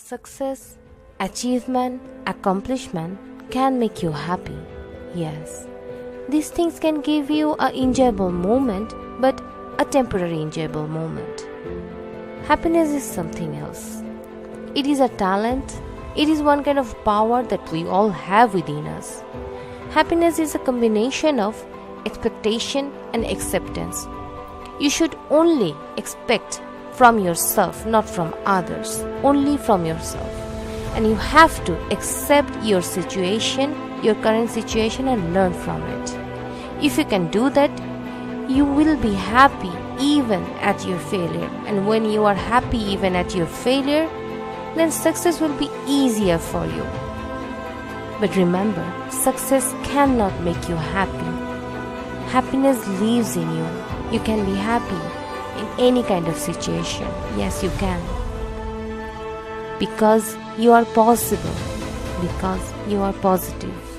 Success, achievement, accomplishment can make you happy. Yes, these things can give you an enjoyable moment, but a temporary enjoyable moment. Happiness is something else. It is a talent. It is one kind of power that we all have within us. Happiness is a combination of expectation and acceptance. You should only expect from yourself, not from others, only from yourself. And you have to accept your situation, your current situation, and learn from it. If you can do that, you will be happy even at your failure. And when you are happy even at your failure, then success will be easier for you. But remember, success cannot make you happy. Happiness lives in you. You can be happy in any kind of situation. Yes, you can. Because you are possible. Because you are positive.